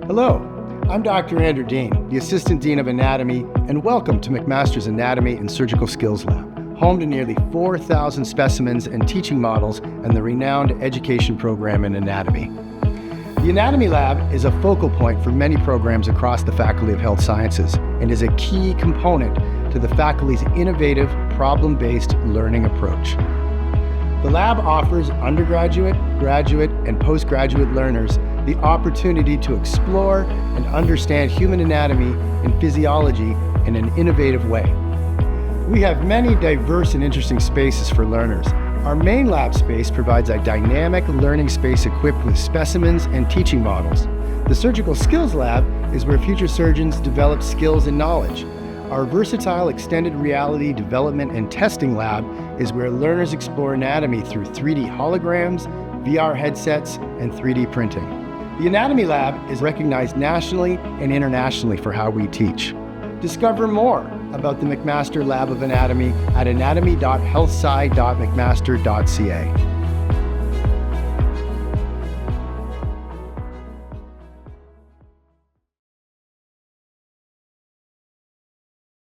Hello, I'm Dr. Andrew Deane, the Assistant Dean of Anatomy, and welcome to McMaster's Anatomy and Surgical Skills Lab, home to nearly 4,000 specimens and teaching models and the renowned education program in anatomy. The Anatomy Lab is a focal point for many programs across the Faculty of Health Sciences and is a key component to the faculty's innovative, problem-based learning approach. The lab offers undergraduate, graduate, and postgraduate learners the opportunity to explore and understand human anatomy and physiology in an innovative way. We have many diverse and interesting spaces for learners. Our main lab space provides a dynamic learning space equipped with specimens and teaching models. The Surgical Skills Lab is where future surgeons develop skills and knowledge. Our versatile extended reality development and testing lab is where learners explore anatomy through 3D holograms, VR headsets, and 3D printing. The Anatomy Lab is recognized nationally and internationally for how we teach. Discover more about the McMaster Lab of Anatomy at anatomy.healthsci.mcmaster.ca.